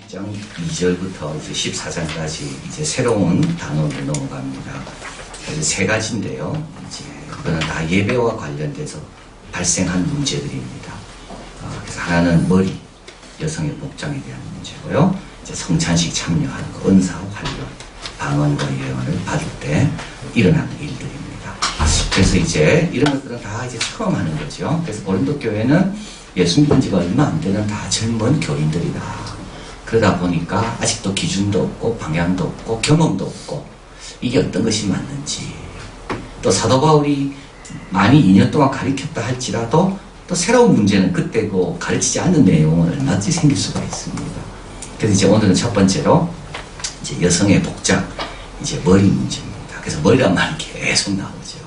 10장 2절부터 이제 14장까지 이제 새로운 단원으로 넘어갑니다. 그래서 세 가지인데요. 이제 그거는 다 예배와 관련돼서 발생한 문제들입니다. 그래서 하나는 머리, 여성의 복장에 대한 문제고요. 이제 성찬식 참여하는 거, 은사와 관련, 방언과 예언을 받을 때 일어나는 일들입니다. 그래서 이제 이런 것들은 다 이제 처음 하는 거죠. 그래서 고린도 교회는 예수 믿은 지가 얼마 안 되는 다 젊은 교인들이다. 그러다 보니까 아직도 기준도 없고 방향도 없고 경험도 없고 이게 어떤 것이 맞는지, 또 사도 바울이 많이 2년 동안 가르쳤다 할지라도 또 새로운 문제는 그때고 가르치지 않는 내용은 얼마든지 생길 수가 있습니다. 그래서 이제 오늘은 첫 번째로 이제 여성의 복장, 이제 머리 문제입니다. 그래서 머리란 말이 계속 나오죠.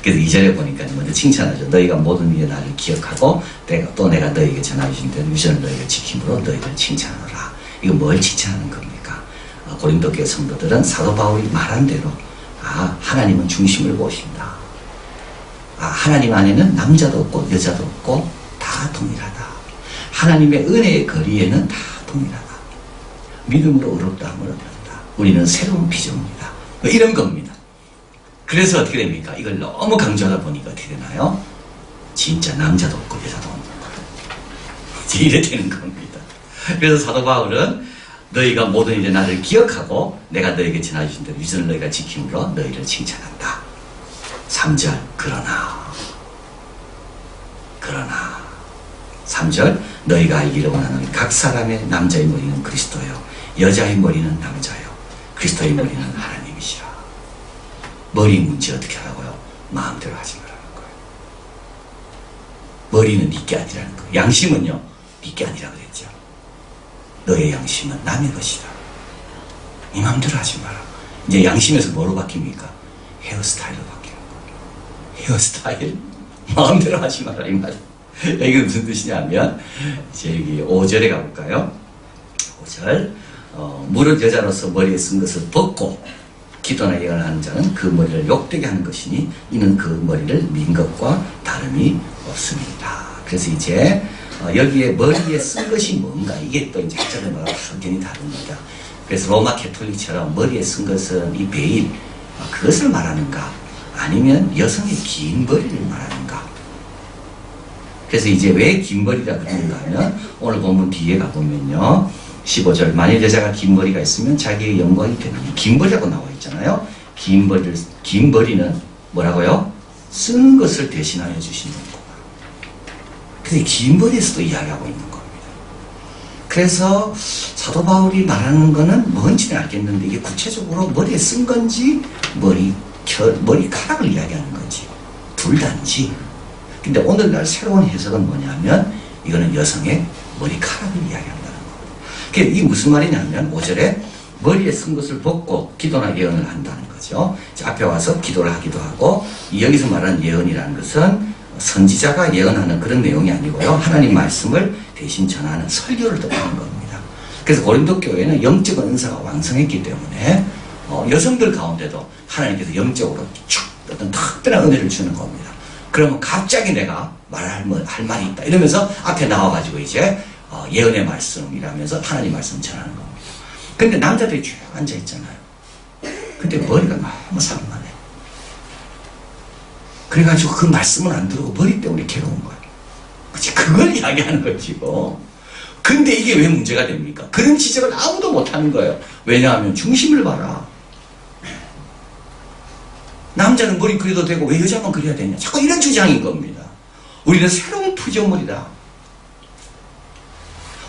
그래서 2절에 보니까 먼저 칭찬하죠. 너희가 모든 일에 나를 기억하고 내가 너희에게 전하주신 대로 유전을 너희가 지킴으로 너희를 칭찬하라. 이거 뭘 칭찬하는 겁니까? 고린도 교회 성도들은 사도 바울이 말한 대로 하나님은 중심을 보신다. 하나님 안에는 남자도 없고 여자도 없고 다 동일하다. 하나님의 은혜의 거리에는 다 동일하다. 믿음으로 의롭다함을 얻는다. 우리는 새로운 피조물이다. 이런 겁니다. 그래서 어떻게 됩니까? 이걸 너무 강조하다 보니까 어떻게 되나요? 진짜 남자도 없고 여자도 없는 거예요. 이래 되는 겁니다. 그래서 사도 바울은 너희가 모든 일에 나를 기억하고 내가 너희에게 전해주신 대로 유전을 너희가 지킴으로 너희를 칭찬한다. 3절 그러나 3절 너희가 알기를 원하는 각 사람의 남자의 머리는 그리스도요 여자의 머리는 남자요 그리스도의 머리는 하나님이시라. 머리 문제 어떻게 하라고요? 마음대로 하지 말라는 거예요. 머리는 네게 아니라는 거예요. 양심은요 네게 아니라 그랬죠. 너의 양심은 남의 것이다. 네 마음대로 하지 마라. 이제 양심에서 뭐로 바뀝니까? 헤어스타일로 바뀌는 거예요. 헤어스타일? 마음대로 하지 마라 이 말. 이게 무슨 뜻이냐면 이제 여기 5절에 가볼까요? 5절 무릇 여자로서 머리에 쓴 것을 벗고 기도나 예언을 하는 자는 그 머리를 욕되게 하는 것이니 이는 그 머리를 민 것과 다름이 없습니다. 그래서 이제 여기에 머리에 쓴 것이 뭔가 이게 또 이제 학자들마다 확연히 다릅니다. 그래서 로마 캐톨릭처럼 머리에 쓴 것은 이 베일 그것을 말하는가 아니면 여성의 긴 머리를 말하는가. 그래서 이제 왜 긴 머리라 그러는가 하면 오늘 본문 뒤에 가보면요 15절 만일 여자가 긴 머리가 있으면 자기의 영광이 되느니 긴 머리라고 나와 있잖아요. 긴 머리는 뭐라고요? 쓰는 것을 대신하여 주시는 거구나. 그래서 긴 머리에서도 이야기하고 있는 겁니다. 그래서 사도 바울이 말하는 거는 뭔지는 알겠는데 이게 구체적으로 머리에 쓴 건지 머리카락을 이야기하는 건지 둘 다인지. 근데 오늘날 새로운 해석은 뭐냐면 이거는 여성의 머리카락을 이야기한다는 거예요. 이게 무슨 말이냐면 5절에 머리에 쓴 것을 벗고 기도나 예언을 한다는 거죠. 앞에 와서 기도를 하기도 하고 여기서 말하는 예언이라는 것은 선지자가 예언하는 그런 내용이 아니고요. 하나님 말씀을 대신 전하는 설교를 뜻하는 겁니다. 그래서 고린도 교회는 영적 은사가 왕성했기 때문에 여성들 가운데도 하나님께서 영적으로 쭉 어떤 특별한 은혜를 주는 겁니다. 그러면 갑자기 내가 할 말이 있다 이러면서 앞에 나와가지고 이제 예언의 말씀이라면서 하나님 말씀 전하는 겁니다. 근데 남자들이 쭉 앉아있잖아요. 근데 머리가 너무 산만해. 그래가지고 그 말씀은 안 들어오고 머리 때문에 괴로운 거예요. 그치? 그걸 이야기하는 거지요. 근데 이게 왜 문제가 됩니까? 그런 지적을 아무도 못하는 거예요. 왜냐하면 중심을 봐라. 남자는 머리 그려도 되고 왜 여자만 그려야 되냐. 자꾸 이런 주장인 겁니다. 우리는 새로운 피조물이다.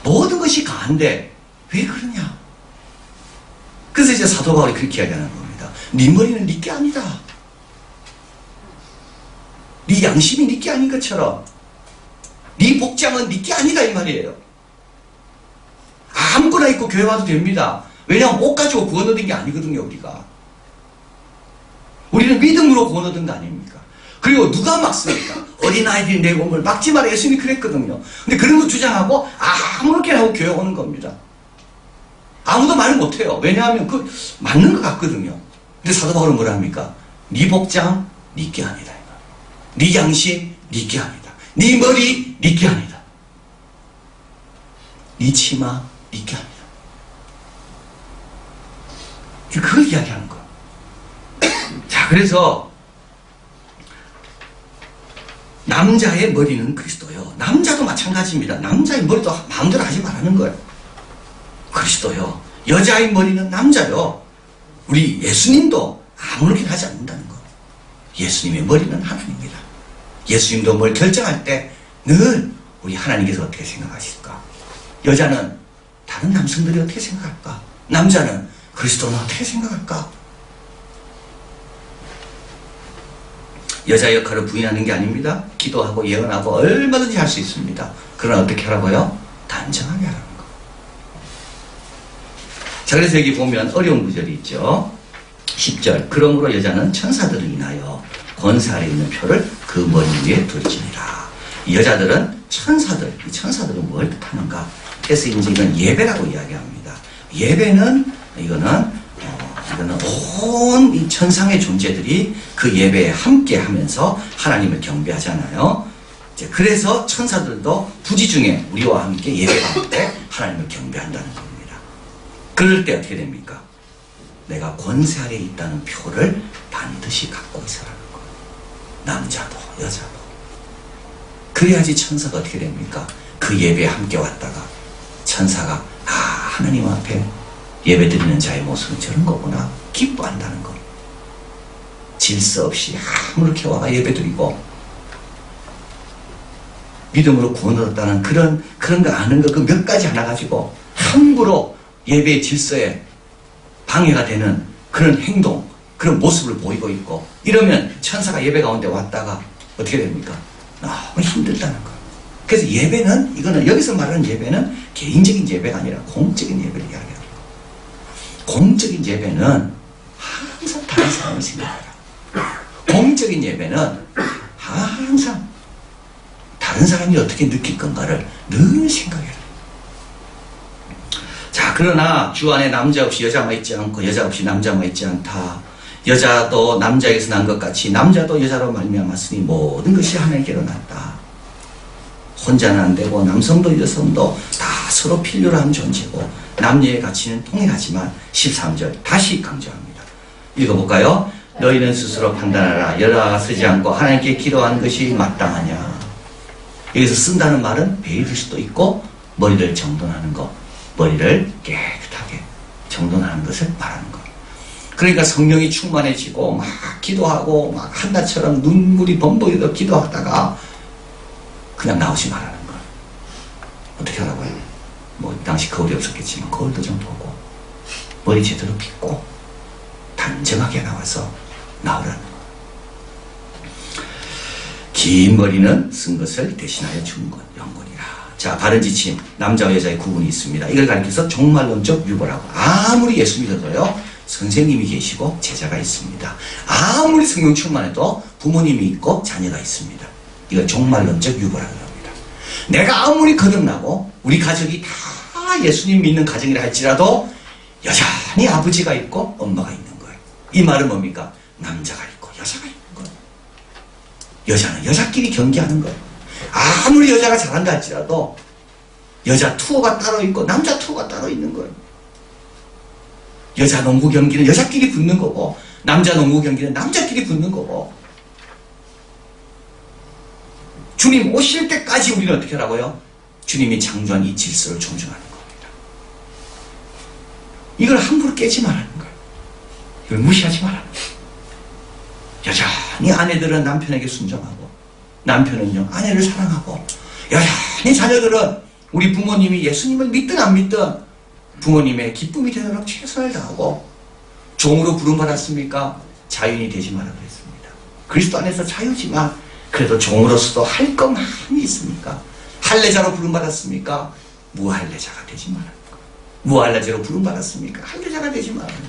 모든 것이 가한데 왜 그러냐. 그래서 이제 사도 바울이 그렇게 이야기하는 겁니다. 네 머리는 네게 아니다. 네 양심이 네게 아닌 것처럼 네 복장은 네게 아니다 이 말이에요. 아무거나 입고 교회 와도 됩니다. 왜냐하면 옷 가지고 구원 얻은 게 아니거든요. 우리는 믿음으로 구원 얻은 거 아닙니까? 그리고 누가 막습니까? 어린아이들이 내 몸을 막지 마라 예수님이 그랬거든요. 근데 그런 거 주장하고 아무렇게나 하고 교회 오는 겁니다. 아무도 말을 못해요. 왜냐하면 그 맞는 것 같거든요. 근데 사도 바울은 뭐라 합니까? 네 복장 네게 아니다. 네 양심 네게 아니다. 네 머리 네게 아니다. 네 치마 네게 아니야. 그걸 이야기하는 거야. 자, 그래서 남자의 머리는 그리스도요. 남자도 마찬가지입니다. 남자의 머리도 마음대로 하지 말라는 거예요. 그리스도요. 여자의 머리는 남자요. 우리 예수님도 아무렇게나 하지 않는다는 거. 예수님의 머리는 하나님입니다. 예수님도 뭘 결정할 때 늘 우리 하나님께서 어떻게 생각하실까? 여자는 다른 남성들이 어떻게 생각할까? 남자는 그리스도는 어떻게 생각할까? 여자 역할을 부인하는 게 아닙니다. 기도하고 예언하고 얼마든지 할 수 있습니다. 그러나 어떻게 하라고요? 단정하게 하라는 거. 자, 그래서 여기 보면 어려운 구절이 있죠. 10절. 그러므로 여자는 천사들을 인하여 권세 아래 있는 표를 그 머리 위에 둘지니라. 이 여자들은 천사들. 이 천사들은 뭘 뜻하는가? 그래서 이제 이건 예배라고 이야기합니다. 예배는 이거는 온 이 천상의 존재들이 그 예배에 함께 하면서 하나님을 경배하잖아요. 이제 그래서 천사들도 부지 중에 우리와 함께 예배 가운데 하나님을 경배한다는 겁니다. 그럴 때 어떻게 됩니까? 내가 권세 아래에 있다는 표를 반드시 갖고 있어라는 거예요. 남자도 여자도. 그래야지 천사가 어떻게 됩니까? 그 예배에 함께 왔다가 천사가 하나님 앞에 예배드리는 자의 모습은 저런 거구나 기뻐한다는 거. 질서 없이 아무렇게 와가 예배드리고 믿음으로 구원 얻었다는 그런 거 아는 거 그 몇 가지 하나 가지고 함부로 예배의 질서에 방해가 되는 그런 행동, 그런 모습을 보이고 있고 이러면 천사가 예배 가운데 왔다가 어떻게 됩니까? 너무 힘들다는 거. 그래서 예배는 이거는 여기서 말하는 예배는 개인적인 예배가 아니라 공적인 예배를 이야기하는 거예요. 공적인 예배는 항상 다른 사람을 생각해라. 공적인 예배는 항상 다른 사람이 어떻게 느낄 건가를 늘 생각해라. 자, 그러나 주 안에 남자 없이 여자만 있지 않고 여자 없이 남자만 있지 않다. 여자도 남자에게서 난 것 같이 남자도 여자로 말미암았으니 모든 것이 하나님께로 났다. 혼자는 안 되고 남성도 여성도 다 서로 필요로 한 존재고 남녀의 가치는 통일하지만 13절 다시 강조합니다. 읽어볼까요? 너희는 스스로 판단하라. 여자가 쓰지 않고 하나님께 기도하는 것이 마땅하냐. 여기서 쓴다는 말은 베일일 수도 있고 머리를 정돈하는 것, 머리를 깨끗하게 정돈하는 것을 말하는 것. 그러니까 성령이 충만해지고 막 기도하고 막 한나처럼 눈물이 범벅이도 기도하다가 그냥 나오지 말라는 거예요. 어떻게 하라고요? 뭐 당시 거울이 없었겠지만 거울도 좀 보고 머리 제대로 빗고 단정하게 나와서 나오라는 거예요. 긴 머리는 쓴 것을 대신하여 준 것, 영권이라. 자, 바른 지침, 남자와 여자의 구분이 있습니다. 이걸 가리켜서 종말론적 유보라고. 아무리 예수 믿어도요, 선생님이 계시고 제자가 있습니다. 아무리 성령 충만해도 부모님이 있고 자녀가 있습니다. 이건 종말론적 유보라고 합니다. 내가 아무리 거듭나고 우리 가족이 다 예수님 믿는 가정이라 할지라도 여전히 아버지가 있고 엄마가 있는 거예요. 이 말은 뭡니까? 남자가 있고 여자가 있는 거예요. 여자는 여자끼리 경기하는 거예요. 아무리 여자가 잘한다 할지라도 여자 투어가 따로 있고 남자 투어가 따로 있는 거예요. 여자 농구 경기는 여자끼리 붙는 거고 남자 농구 경기는 남자끼리 붙는 거고 주님 오실 때까지 우리는 어떻게 하라고요? 주님이 창조한 이 질서를 존중하는 겁니다. 이걸 함부로 깨지 말라는 거예요. 이걸 무시하지 말라는 거예요. 여전히 아내들은 남편에게 순종하고 남편은요 아내를 사랑하고 여전히 자녀들은 우리 부모님이 예수님을 믿든 안 믿든 부모님의 기쁨이 되도록 최선을 다하고 종으로 부름받았습니까? 자유인이 되지 말라 그랬습니다. 그리스도 안에서 자유지만 그래도 종으로서도 할 것 많이 있습니까? 할례자로 부름받았습니까? 무할례자가 되지 말라는 거. 무할례자로 부름받았습니까? 할례자가 되지 말라는 거.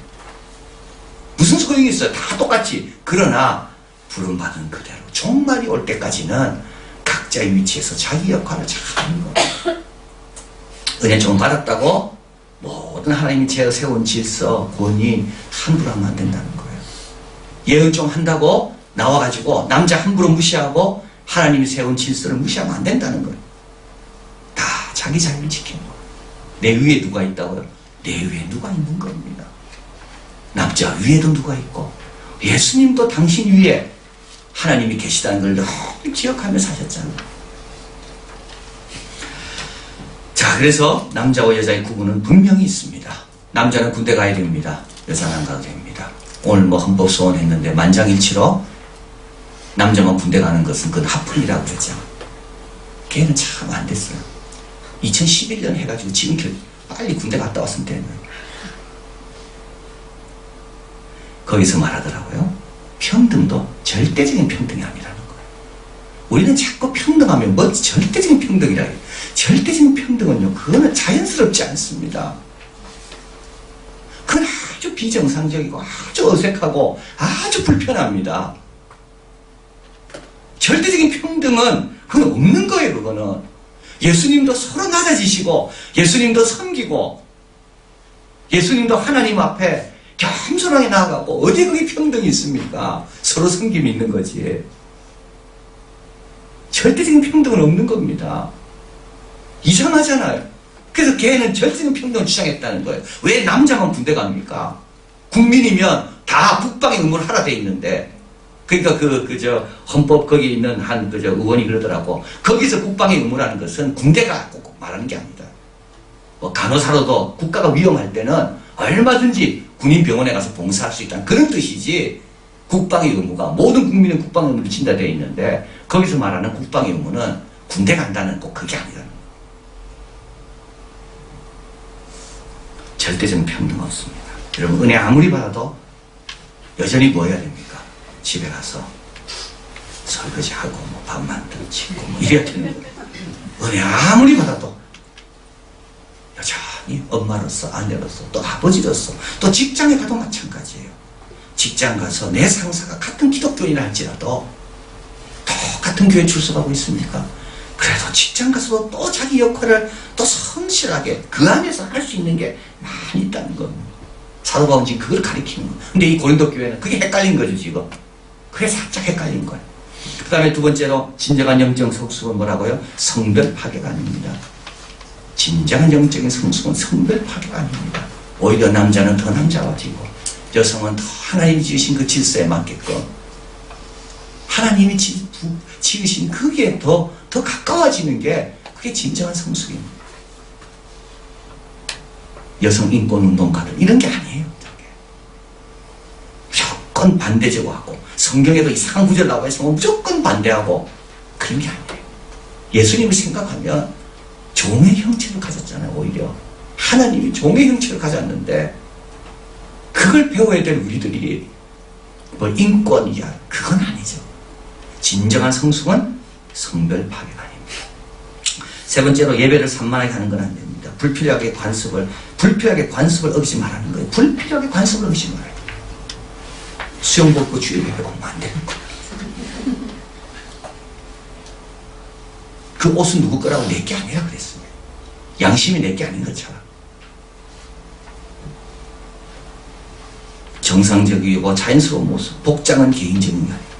무슨 소용이 있어요? 다 똑같이. 그러나 부름받은 그대로 종말이 올 때까지는 각자의 위치에서 자기 역할을 잘 하는 거예요. 은혜 좀 받았다고 모든 하나님이 제어 세운 질서, 권위 함부로 하면 안 된다는 거예요. 예언 좀 한다고 나와가지고 남자 함부로 무시하고 하나님이 세운 질서를 무시하면 안 된다는 거예요. 다 자기 자유를 지키는 거예요. 내 위에 누가 있다고요? 내 위에 누가 있는 겁니다. 남자 위에도 누가 있고 예수님도 당신 위에 하나님이 계시다는 걸 늘 기억하며 사셨잖아요. 자, 그래서 남자와 여자의 구분은 분명히 있습니다. 남자는 군대 가야 됩니다. 여자는 안 가도 됩니다. 오늘 뭐 헌법 소원했는데 만장일치로 남자만 군대 가는 것은 그건 합헌이라고 그랬잖아. 걔는 참 안 됐어요. 2011년 해가지고 지금 빨리 군대 갔다 왔으면 되는. 거기서 말하더라고요. 평등도 절대적인 평등이 아니라는 거예요. 우리는 자꾸 평등하면 뭐 절대적인 평등이라 해요. 절대적인 평등은요, 그거는 자연스럽지 않습니다. 그건 아주 비정상적이고 아주 어색하고 아주 불편합니다. 절대적인 평등은 그건 없는 거예요. 그거는 예수님도 서로 낮아지시고 예수님도 섬기고 예수님도 하나님 앞에 겸손하게 나아가고 어디 거기 평등이 있습니까? 서로 섬김이 있는 거지. 절대적인 평등은 없는 겁니다. 이상하잖아요. 그래서 걔는 절대적인 평등을 주장했다는 거예요. 왜 남자만 군대 갑니까? 국민이면 다 국방의 의무를 하라 돼 있는데, 그러니까 저 헌법 거기 있는 한 저 의원이 그러더라고. 거기서 국방의 의무라는 것은 군대가 꼭 말하는 게 아니다. 뭐 간호사로도 국가가 위험할 때는 얼마든지 군인병원에 가서 봉사할 수 있다는 그런 뜻이지, 국방의 의무가 모든 국민은 국방의 의무를 진다 되어 있는데 거기서 말하는 국방의 의무는 군대 간다는 꼭 그게 아니라는 거예요. 절대적인 평등 없습니다. 여러분, 은혜 아무리 받아도 여전히 뭐 해야 됩니까? 집에 가서 설거지하고 뭐 밥 만들고 짓고 뭐 이래야 되는 거예요. 은혜 아무리 받아도 여전히 엄마로서, 아내로서, 또 아버지로서, 또 직장에 가도 마찬가지예요. 직장 가서 내 상사가 같은 기독교인이라 할지라도 똑같은 교회 출석하고 있습니까? 그래도 직장 가서도 또 자기 역할을 또 성실하게 그 안에서 할 수 있는 게 많이 있다는 겁니다. 사도 바울은 지금 그걸 가리키는 거예요. 근데 이 고린도 교회는 그게 헷갈린 거죠, 지금. 그게 살짝 헷갈린 거예요. 그 다음에 두 번째로 진정한 영적 성숙은 뭐라고요? 성별 파괴가 아닙니다. 진정한 영적인 성숙은 성별 파괴가 아닙니다. 오히려 남자는 더 남자화지고 여성은 더 하나님이 지으신 그 질서에 맞게끔 하나님이 지으신 그게 더 가까워지는 게 그게 진정한 성숙입니다. 여성 인권운동가들 이런 게 아니에요. 무조건 반대적으로 하고 성경에도 이상한 구절 나와 있으면 무조건 반대하고 그런 게 아니에요. 예수님을 생각하면 종의 형체를 가졌잖아요. 오히려 하나님이 종의 형체를 가졌는데 그걸 배워야 될 우리들이 뭐 인권이야 그건 아니죠. 진정한 성숙은 성별 파괴가 아닙니다. 세 번째로 예배를 산만하게 하는 건 안 됩니다. 불필요하게 관습을 어기지 말라는 거예요. 불필요하게 관습을 어기지 말아요. 수영 벗고 주일 예배 오면 안 되는 거예요. 그 옷은 누구 거라고 내 게 아니라 그랬습니다. 양심이 내 게 아닌 것처럼. 정상적이고 자연스러운 모습, 복장은 개인적인 게 아닙니다.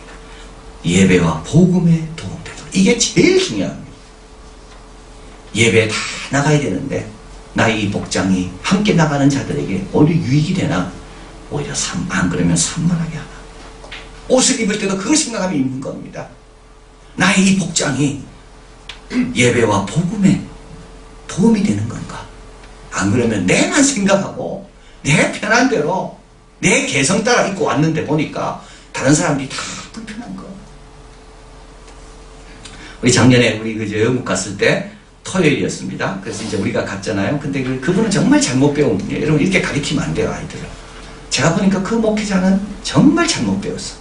예배와 복음에 도움되도록. 이게 제일 중요합니다. 예배에 다 나가야 되는데 나의 이 복장이 함께 나가는 자들에게 오히려 유익이 되나 오히려 안 그러면 산만하게 하나. 옷을 입을 때도 그걸 생각하며 입는 겁니다. 나의 이 복장이 예배와 복음에 도움이 되는 건가? 안 그러면 내만 생각하고 내 편한 대로 내 개성 따라 입고 왔는데 보니까 다른 사람들이 다 불편한 거. 우리 작년에 우리 영국 갔을 때 토요일이었습니다. 그래서 이제 우리가 갔잖아요. 근데 그분은 정말 잘못 배운 분이에요. 여러분 이렇게 가르치면 안 돼요, 아이들을. 제가 보니까 그 목회자는 정말 잘못 배웠어.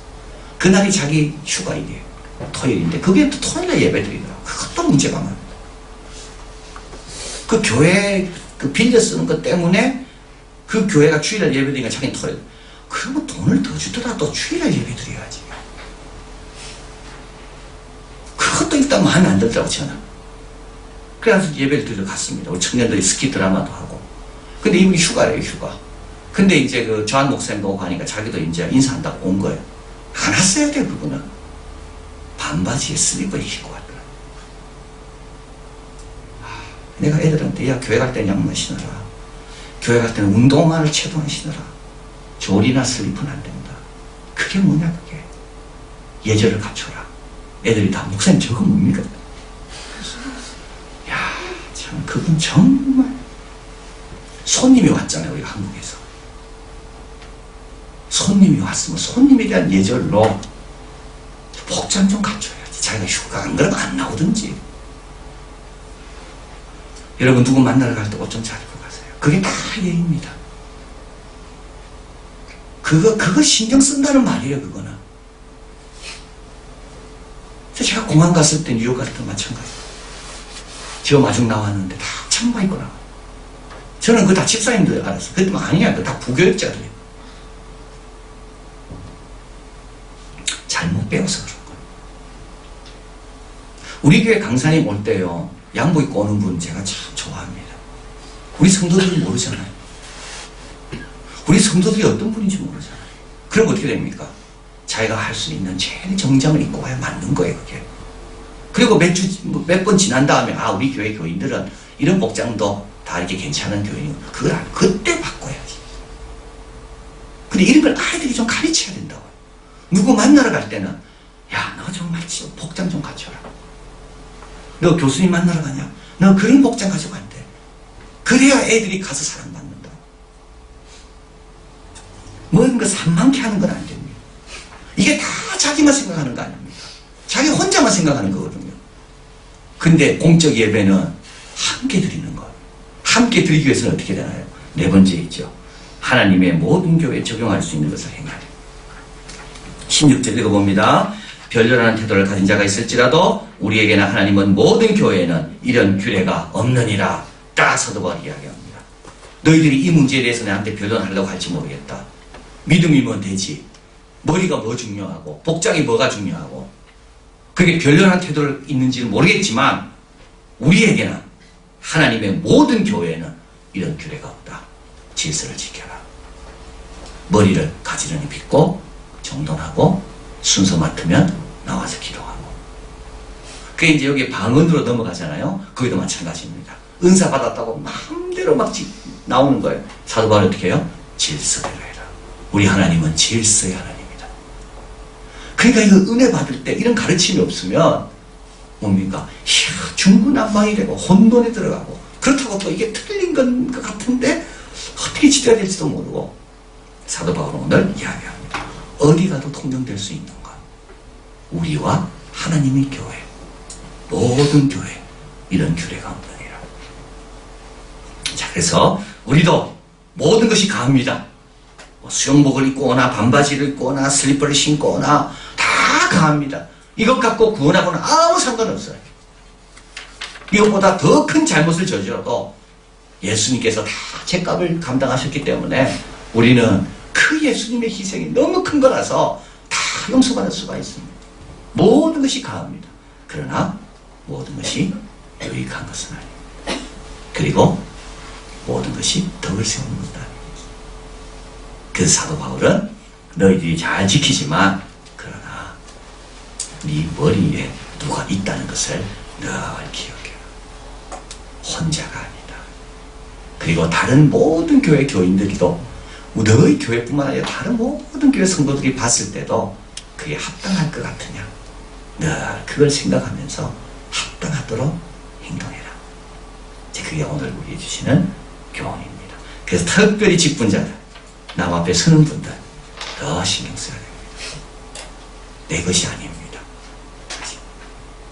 그날이 자기 휴가일이에요. 토요일인데 그게 또 토요일에 예배드리더라고요. 그것도 문제가 많아요. 그 교회 그 빌려 쓰는 것 때문에 그 교회가 주일날 예배드리니까 자기는 토요일. 그러면 돈을 더 주더라도 주일날 예배드려야지. 그것도 일단 마음에 안 들더라고 저는. 그래서 예배를 드리러 갔습니다. 우리 청년들이 스키 드라마도 하고. 근데 이분이 휴가래요, 휴가. 근데 이제 그 조한 목사님 보고 가니까 자기도 이제 인사한다고 온 거예요. 안 왔어야 돼, 그분은. 반바지에 슬리퍼 입고 왔더라. 내가 애들한테 야 교회 갈 때는 양말 신어라. 교회 갈 때는 운동화를 최소한 신어라. 조리나 슬리퍼는 안 된다. 그게 뭐냐 그게. 예절을 갖춰라. 애들이 다 목사님 저거 뭡니까? 야 참 그분 정말 손님이 왔잖아요. 우리가 한국에서. 손님이 왔으면 손님에 대한 예절로 복장 좀 갖춰야지. 자기가 휴가 안 그러면 안 나오든지. 여러분 누구 만나러 갈 때 옷 좀 잘 입고 가세요. 그게 다 예입니다. 그거 신경 쓴다는 말이에요. 그거는. 제가 공항 갔을 때 뉴욕 갔을 때 마찬가지예요. 저 마중 나왔는데 다 창바 입고 나와요. 저는 그거 다 집사님들 알았어요. 그랬더니 아니야. 그거 다 부교육자들이에요. 잘못 배워서 그런 거예요. 우리 교회 강사님 올 때요. 양복 입고 오는 분 제가 참 좋아합니다. 우리 성도들이 모르잖아요. 우리 성도들이 어떤 분인지 모르잖아요. 그럼 어떻게 됩니까? 자기가 할 수 있는 제일 정장을 입고 와야 맞는 거예요, 그게. 그리고 몇 번 지난 다음에, 아, 우리 교회 교인들은 이런 복장도 다 이렇게 괜찮은 교인이고, 그걸 그때 바꿔야지. 근데 이런 걸 아이들이 좀 가르쳐야 된다고요. 누구 만나러 갈 때는, 야, 너 정말 복장 좀 갖춰라. 너 교수님 만나러 가냐? 너 그런 복장 가지고 안 돼. 그래야 애들이 가서 사랑받는다. 모든 거 산만케 하는 건 안 됩니다. 이게 다 자기만 생각하는 거 아닙니까? 자기 혼자만 생각하는 거거든요. 근데 공적 예배는 함께 드리는 거예요. 함께 드리기 위해서는 어떻게 되나요? 네 번째 있죠. 하나님의 모든 교회에 적용할 수 있는 것을 행하려. 16절 읽어봅니다. 별렬하는 태도를 가진 자가 있을지라도 우리에게나 하나님은 모든 교회에는 이런 규례가 없느니라. 딱 사도바울이 이야기합니다. 너희들이 이 문제에 대해서 나한테 변론하려고 할지 모르겠다. 믿음이면 되지. 머리가 뭐 중요하고 복장이 뭐가 중요하고 그게 별렬한 태도를 있는지는 모르겠지만 우리에게는 하나님의 모든 교회에는 이런 규례가 없다. 질서를 지켜라. 머리를 가지런히 빗고 정돈하고 순서 맡으면 나와서 기도하고. 그게 이제 여기 방언으로 넘어가잖아요. 거기도 마찬가지입니다. 은사 받았다고 마음대로 막 나오는 거예요. 사도 바울이 어떻게 해요? 질서대로 해라. 우리 하나님은 질서의 하나님입니다. 그러니까 이거 은혜 받을 때 이런 가르침이 없으면 뭡니까? 이야, 중구난방이 되고 혼돈에 들어가고 그렇다고 또 이게 틀린 건 것 같은데 어떻게 지켜야 될지도 모르고. 사도 바울은 오늘 이야기합니다. 어디 가도 통용될 수 있는 것. 우리와 하나님의 교회, 모든 교회 이런 규례가 없느니라. 자, 그래서 우리도 모든 것이 가합니다. 수영복을 입고 오나 반바지를 입고 오나 슬리퍼를 신고 오나 다 가합니다. 이것 갖고 구원하고는 아무 상관없어요. 이것보다 더 큰 잘못을 저질러도 예수님께서 다 죄값을 감당하셨기 때문에 우리는 그 예수님의 희생이 너무 큰 거라서 다 용서받을 수가 있습니다. 모든 것이 가합니다. 그러나 모든 것이 유익한 것은 아닙니다. 그리고 모든 것이 덕을 세우는 것도 아닙니다. 그래서 사도 바울은 너희들이 잘 지키지만 그러나 네 머리에 누가 있다는 것을 늘 기억해라. 혼자가 아니다. 그리고 다른 모든 교회 교인들도 너희 교회뿐만 아니라 다른 모든 교회 성도들이 봤을 때도 그게 합당할 것 같으냐. 늘 그걸 생각하면서 합당하도록 행동해라. 그게 오늘 우리에게 주시는 교훈입니다. 그래서 특별히 직분자들, 남 앞에 서는 분들 더 신경 써야 됩니다. 내 것이 아닙니다.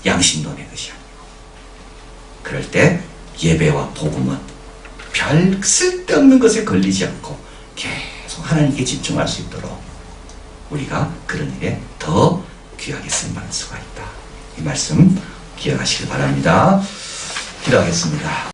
양심도 내 것이 아니고. 그럴 때 예배와 복음은 별 쓸데없는 것에 걸리지 않고 계속 하나님께 집중할 수 있도록 우리가 그런 일에 더 귀하게 쓰임받을 수가 있다. 이 말씀 기억하시길 바랍니다. 기도하겠습니다.